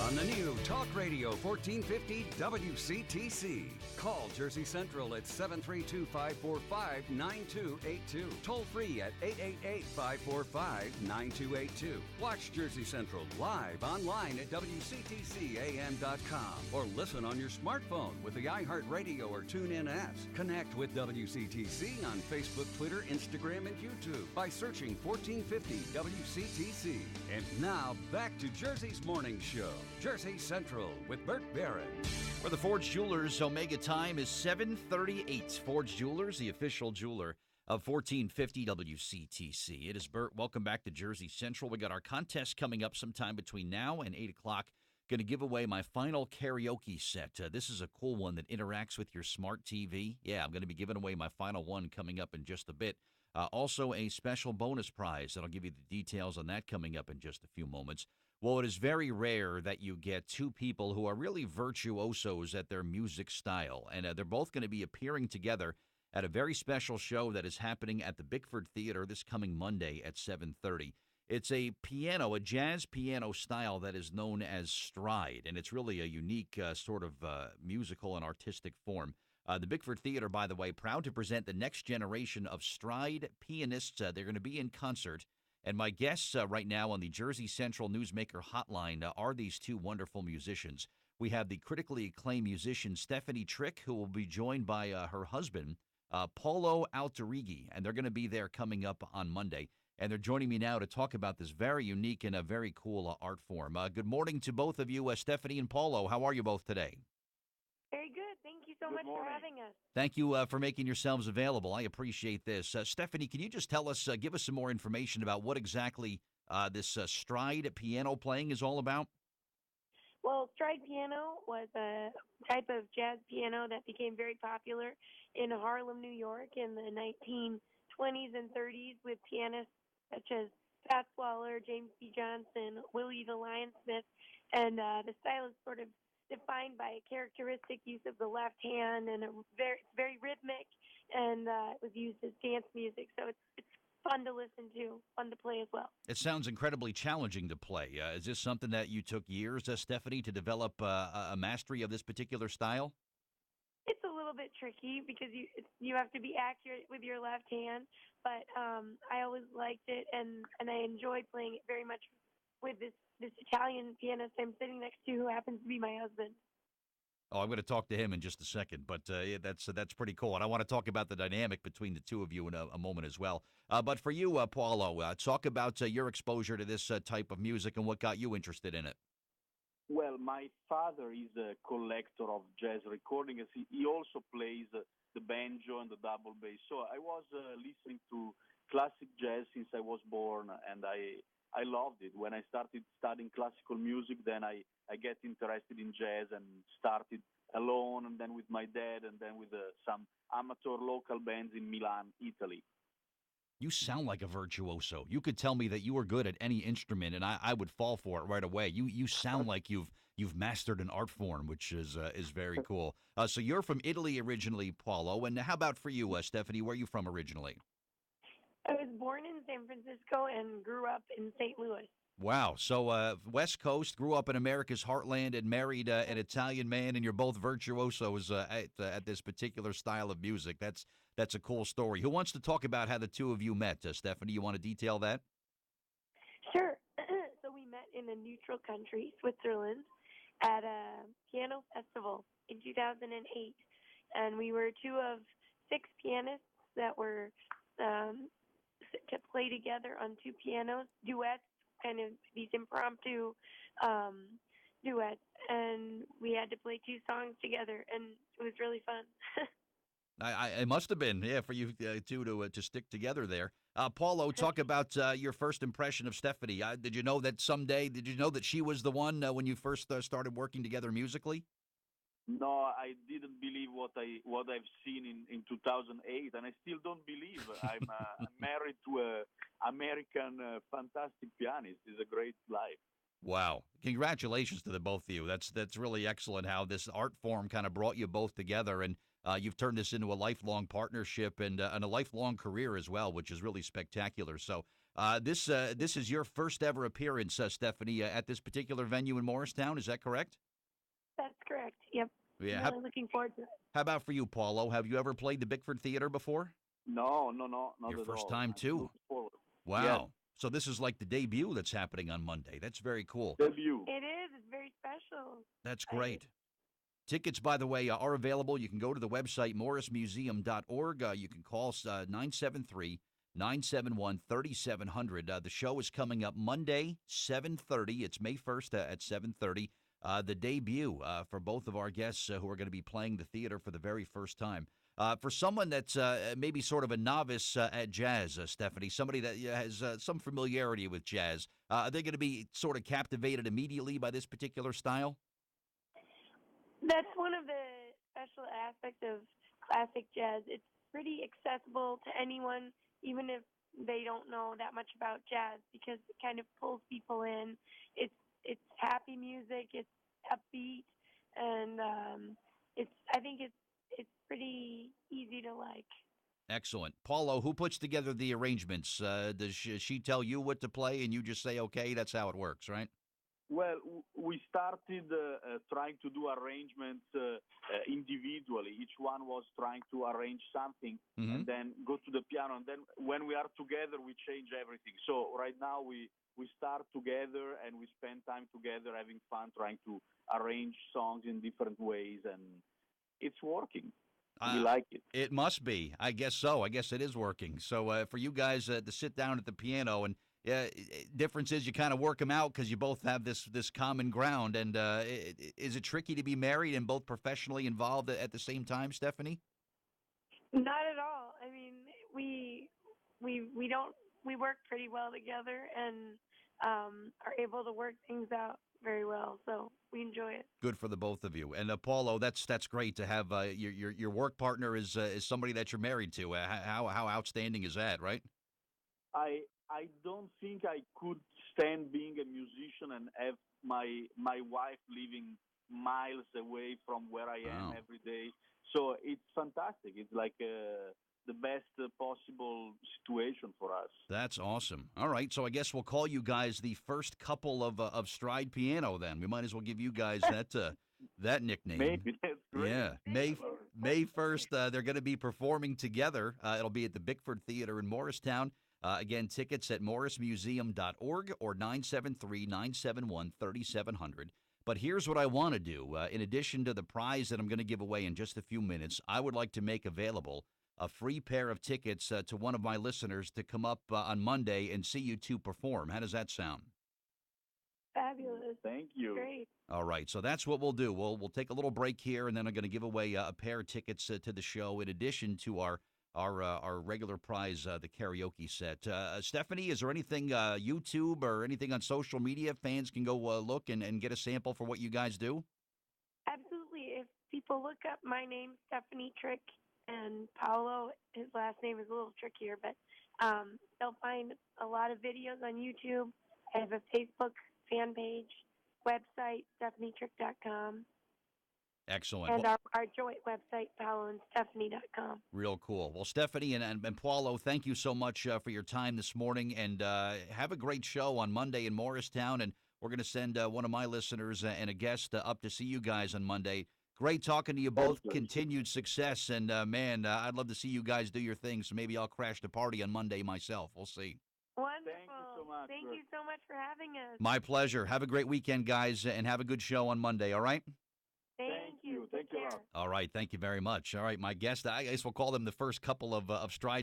on the new Talk Radio 1450 WCTC. Call Jersey Central at 732-545-9282. Toll free at 888-545-9282. Watch Jersey Central live online at WCTCAM.com or listen on your smartphone with the iHeartRadio or TuneIn apps. Connect with WCTC on Facebook, Twitter, Instagram, and YouTube by searching 1450 WCTC. And now back to Jersey's Morning Show. Jersey Central with Bert Barron. For the Forge Jewelers, Omega time is 7:38. Forge Jewelers, the official jeweler of 1450 WCTC. It is Bert. Welcome back to Jersey Central. We got our contest coming up sometime between now and 8 o'clock. Going to give away my final karaoke set. This is a cool one that interacts with your smart TV. Yeah, I'm going to be giving away my final one coming up in just a bit. Also, a special bonus prize, and I'll give you the details on that coming up in just a few moments. Well, it is very rare that you get two people who are really virtuosos at their music style, and they're both going to be appearing together at a very special show that is happening at the Bickford Theater this coming Monday at 7:30. It's a piano, a jazz piano style that is known as stride, and it's really a unique sort of musical and artistic form. The Bickford Theater, by the way, proud to present the next generation of stride pianists. They're going to be in concert. And my guests right now on the Jersey Central Newsmaker Hotline are these two wonderful musicians. We have the critically acclaimed musician Stephanie Trick, who will be joined by her husband, Paulo Alderighi, and they're going to be there coming up on Monday. And they're joining me now to talk about this very unique and a very cool art form. Good morning to both of you, Stephanie and Paulo. How are you both today? Very good. Thank you so much for having us. Thank you for making yourselves available. I appreciate this. Stephanie, can you just tell us, give us some more information about what exactly this stride piano playing is all about? Well, stride piano was a type of jazz piano that became very popular in Harlem, New York in the 1920s and 30s with pianists such as Pat Waller, James B. Johnson, Willie the Lion Smith, and the style is sort of defined by a characteristic use of the left hand, and very rhythmic, and it was used as dance music. So it's fun to listen to, fun to play as well. It sounds incredibly challenging to play. Is this something that you took years, Stephanie, to develop a mastery of this particular style? It's a little bit tricky because you have to be accurate with your left hand, but I always liked it, and I enjoy playing it very much with this Italian pianist I'm sitting next to, who happens to be my husband. Oh, I'm going to talk to him in just a second, but yeah, that's pretty cool. And I want to talk about the dynamic between the two of you in a moment as well. But for you, Paulo, talk about your exposure to this type of music and what got you interested in it. Well, my father is a collector of jazz recordings. He also plays the banjo and the double bass. So I was listening to classic jazz since I was born, and I loved it. When I started studying classical music, then I get interested in jazz and started alone, and then with my dad, and then with some amateur local bands in Milan, Italy. You sound like a virtuoso. You could tell me that you were good at any instrument, and I would fall for it right away. You sound like you've mastered an art form, which is very cool. So you're from Italy originally, Paulo, and how about for you, Stephanie? Where are you from originally? I was born in San Francisco and grew up in St. Louis. Wow. So West Coast, grew up in America's heartland and married an Italian man, and you're both virtuosos at this particular style of music. That's a cool story. Who wants to talk about how the two of you met? Stephanie, you want to detail that? Sure. So we met in a neutral country, Switzerland, at a piano festival in 2008. And we were two of 6 pianists that were to play together on 2 pianos, duets, kind of these impromptu duets, and we had to play 2 songs together, and it was really fun. It must have been, yeah, for you two to stick together there. Paulo, talk about your first impression of Stephanie. Did you know that she was the one when you first started working together musically? No, I didn't believe what I've seen in 2008, and I still don't believe. I'm married to an American fantastic pianist. It's a great life. Wow. Congratulations to the both of you. That's really excellent how this art form kind of brought you both together, and you've turned this into a lifelong partnership and a lifelong career as well, which is really spectacular. So This is your first ever appearance, Stephanie, at this particular venue in Morristown. Is that correct? That's correct. Yep. Yeah. I'm really looking forward to it. How about for you, Paulo? Have you ever played the Bickford Theater before? No, not Your at first all. time I'm too. looking forward. Wow. Yes. So this is like the debut that's happening on Monday. That's very cool. Debut. It is. It's very special. That's great. Tickets, by the way, are available. You can go to the website, morrismuseum.org. You can call 973-971-3700. The show is coming up Monday, 7:30. It's May 1st at 7:30. The debut for both of our guests who are going to be playing the theater for the very first time. For someone that's maybe sort of a novice at jazz, Stephanie, somebody that has some familiarity with jazz, are they going to be sort of captivated immediately by this particular style? That's one of the special aspects of classic jazz. It's pretty accessible to anyone, even if they don't know that much about jazz, because it kind of pulls people in. It's happy music. It's upbeat, and I think it's pretty easy to like. Excellent. Paulo, who puts together the arrangements? Does she tell you what to play and you just say, okay, that's how it works, right? Well, we started trying to do arrangements individually. Each one was trying to arrange something and then go to the piano. And then when we are together, we change everything. So right now we start together and we spend time together having fun trying to arrange songs in different ways. And it's working. We like it. It must be. I guess so. I guess it is working. So for you guys to sit down at the piano and difference is you kind of work them out because you both have this common ground. And is it tricky to be married and both professionally involved at the same time, Stephanie? Not at all. I mean, we work pretty well together and are able to work things out very well. So we enjoy it. Good for the both of you. And Paulo, that's great to have your work partner is somebody that you're married to. How outstanding is that, right? I don't think I could stand being a musician and have my wife living miles away from where I am every day. So it's fantastic. It's like the best possible situation for us. That's awesome. All right, so I guess we'll call you guys the first couple of Stride Piano. Then we might as well give you guys that nickname. Maybe that's great. Yeah, May 1st, they're going to be performing together. It'll be at the Bickford Theater in Morristown. Again, tickets at morrismuseum.org or 973-971-3700. But here's what I want to do. In addition to the prize that I'm going to give away in just a few minutes, I would like to make available a free pair of tickets to one of my listeners to come up on Monday and see you two perform. How does that sound? Fabulous. Thank you. Great. All right, so that's what we'll do. We'll take a little break here, and then I'm going to give away a pair of tickets to the show in addition to our regular prize, the karaoke set. Stephanie, is there anything YouTube or anything on social media fans can go look and get a sample for what you guys do? Absolutely. If people look up my name, Stephanie Trick, and Paulo, his last name is a little trickier, but they'll find a lot of videos on YouTube. I have a Facebook fan page, website, stephanietrick.com. Excellent. And our joint website, pauloandstephanie.com. Real cool. Well, Stephanie and Paulo, thank you so much for your time this morning, and have a great show on Monday in Morristown, and we're going to send one of my listeners and a guest up to see you guys on Monday. Great talking to you both. Continued success, and man, I'd love to see you guys do your thing, so maybe I'll crash the party on Monday myself. We'll see. Wonderful. Thank you so much. Thank you so much for having us. My pleasure. Have a great weekend, guys, and have a good show on Monday, all right? Thank you. Thank you a lot. All right, thank you very much. All right, my guest, I guess we'll call them the first couple of Stride